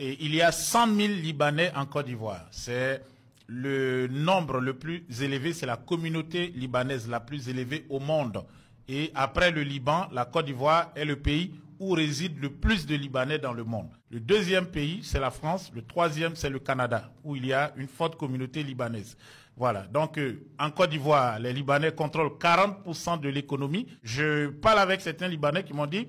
Et il y a 100 000 Libanais en Côte d'Ivoire. C'est le nombre le plus élevé, c'est la communauté libanaise la plus élevée au monde. Et après le Liban, la Côte d'Ivoire est le pays où réside le plus de Libanais dans le monde. Le deuxième pays, c'est la France. Le troisième, c'est le Canada, où il y a une forte communauté libanaise. Voilà. Donc, en Côte d'Ivoire, les Libanais contrôlent 40% de l'économie. Je parle avec certains Libanais qui m'ont dit,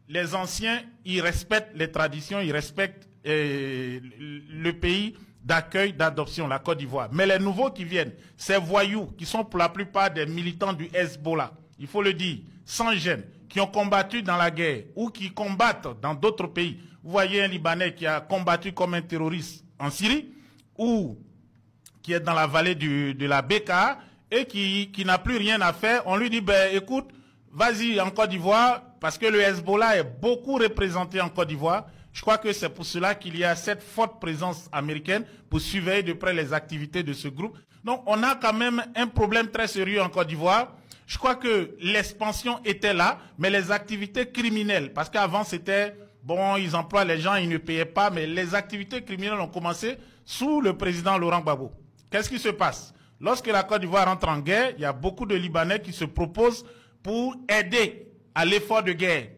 les anciens, ils respectent les traditions, ils respectent le pays d'accueil, d'adoption, la Côte d'Ivoire. Mais les nouveaux qui viennent, ces voyous, qui sont pour la plupart des militants du Hezbollah, il faut le dire, sans gêne, qui ont combattu dans la guerre ou qui combattent dans d'autres pays. Vous voyez un Libanais qui a combattu comme un terroriste en Syrie ou qui est dans la vallée de la Bekaa et qui n'a plus rien à faire. On lui dit, ben, écoute, vas-y en Côte d'Ivoire, parce que le Hezbollah est beaucoup représenté en Côte d'Ivoire. Je crois que c'est pour cela qu'il y a cette forte présence américaine pour surveiller de près les activités de ce groupe. Donc, on a quand même un problème très sérieux en Côte d'Ivoire. Je crois que l'expansion était là, mais les activités criminelles, parce qu'avant c'était, bon, ils emploient les gens, ils ne payaient pas, mais les activités criminelles ont commencé sous le président Laurent Gbagbo. Qu'est-ce qui se passe? Lorsque la Côte d'Ivoire rentre en guerre, il y a beaucoup de Libanais qui se proposent pour aider à l'effort de guerre.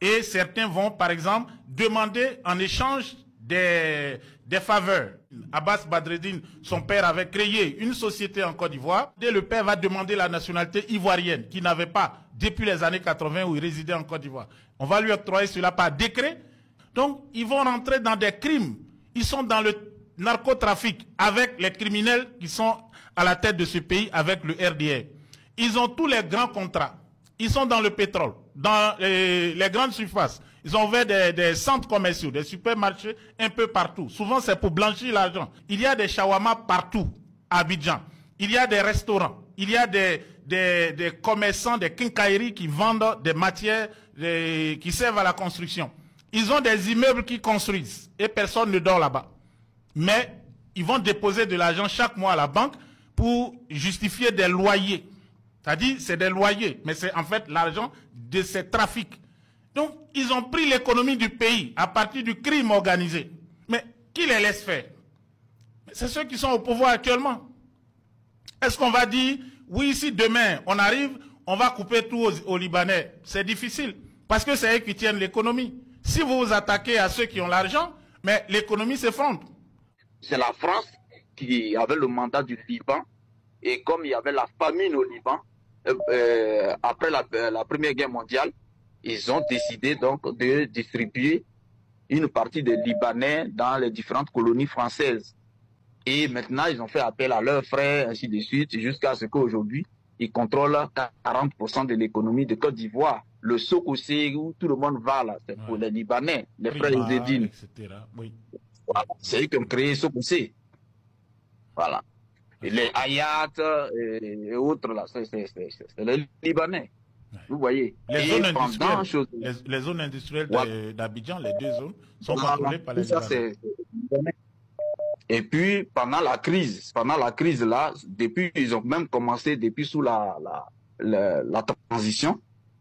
Et certains vont, par exemple, demander en échange des faveurs. Abbas Badreddine, son père avait créé une société en Côte d'Ivoire. Et le père va demander la nationalité ivoirienne, qu'il n'avait pas depuis les années 80 où il résidait en Côte d'Ivoire. On va lui octroyer cela par décret. Donc, ils vont rentrer dans des crimes. Ils sont dans le narcotrafic avec les criminels qui sont à la tête de ce pays, avec le RDR. Ils ont tous les grands contrats. Ils sont dans le pétrole, dans les grandes surfaces. Ils ont ouvert des centres commerciaux, des supermarchés un peu partout. Souvent, c'est pour blanchir l'argent. Il y a des shawarma partout à Abidjan. Il y a des restaurants. Il y a des commerçants, des quincailleries qui vendent des matières qui servent à la construction. Ils ont des immeubles qui construisent et personne ne dort là-bas. Mais ils vont déposer de l'argent chaque mois à la banque pour justifier des loyers. C'est-à-dire, c'est des loyers, mais c'est en fait l'argent de ces trafics. Donc, ils ont pris l'économie du pays à partir du crime organisé. Mais qui les laisse faire? C'est ceux qui sont au pouvoir actuellement. Est-ce qu'on va dire, oui, si demain on arrive, on va couper tout aux Libanais? C'est difficile, parce que c'est eux qui tiennent l'économie. Si vous vous attaquez à ceux qui ont l'argent, mais l'économie s'effondre. C'est la France qui avait le mandat du Liban, et comme il y avait la famine au Liban, après la Première Guerre mondiale, ils ont décidé donc de distribuer une partie des Libanais dans les différentes colonies françaises. Et maintenant, ils ont fait appel à leurs frères, ainsi de suite, jusqu'à ce qu'aujourd'hui, ils contrôlent 40% de l'économie de Côte d'Ivoire. Le Sokosé, où tout le monde va là, c'est pour les Libanais, les frères Ezzedine. Oui. Voilà. C'est eux qui ont créé Sokosé. Voilà. Et les Hayat et autres, là, c'est les Libanais. Ouais. Vous voyez. Les zones industrielles d'Abidjan, les deux zones, sont contrôlées par les Libanais. Et puis, pendant la crise là, depuis, ils ont même commencé depuis sous la transition,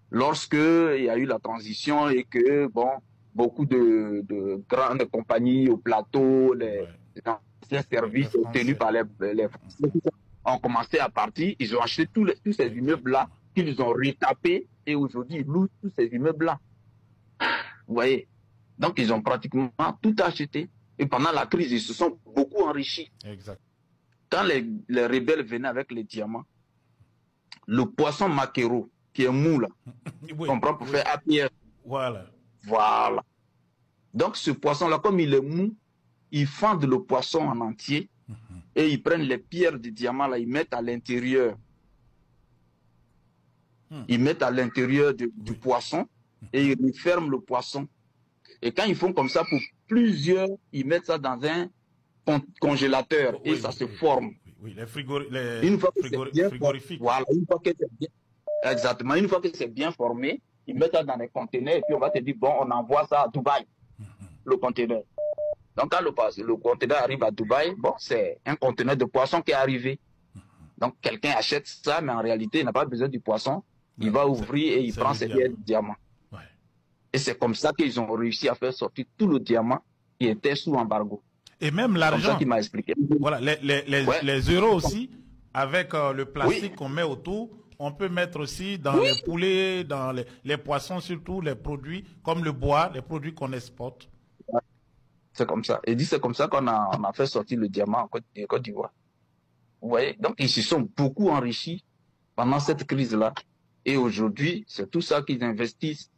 lorsque il y a eu la transition et que, bon, beaucoup de grandes compagnies au plateau, les anciens services obtenus par les Français ont commencé à partir. Ils ont acheté tous ces immeubles-là qu'ils ont retapés et aujourd'hui, ils louent tous ces immeubles-là. Vous voyez? Donc, ils ont pratiquement tout acheté. Et pendant la crise, ils se sont beaucoup enrichis. Exact. Quand les rebelles venaient avec les diamants, le poisson maquereau, qui est mou là, oui, comprend pour faire APR. Voilà. Voilà. Donc ce poisson-là, comme il est mou, ils fendent le poisson en entier et ils prennent les pierres du diamant là, ils mettent à l'intérieur. Ils mettent à l'intérieur du poisson et ils referment le poisson. Et quand ils font comme ça pour plusieurs, ils mettent ça dans un congélateur et ça se forme. Oui, les frigorifiques. Voilà, une fois que c'est bien, exactement, une fois que c'est bien formé, ils mettent ça dans les conteneurs et puis on va te dire, bon, on envoie ça à Dubaï, le conteneur. Donc quand le conteneur arrive à Dubaï, bon, c'est un conteneur de poisson qui est arrivé. Donc quelqu'un achète ça, mais en réalité, il n'a pas besoin du poisson. Il va ouvrir et il prend ses diamants. Ouais. Et c'est comme ça qu'ils ont réussi à faire sortir tout le diamant qui étaient sous embargo. Et même l'argent. Comme ça qu'il m'a expliqué. Voilà, les euros aussi, avec le plastique qu'on met autour, on peut mettre aussi dans les poulets, dans les poissons surtout, les produits comme le bois, les produits qu'on exporte. C'est comme ça. Et dit c'est comme ça qu'on a fait sortir le diamant en Côte d'Ivoire. Vous voyez? Donc ils se sont beaucoup enrichis pendant cette crise-là. Et aujourd'hui, c'est tout ça qu'ils investissent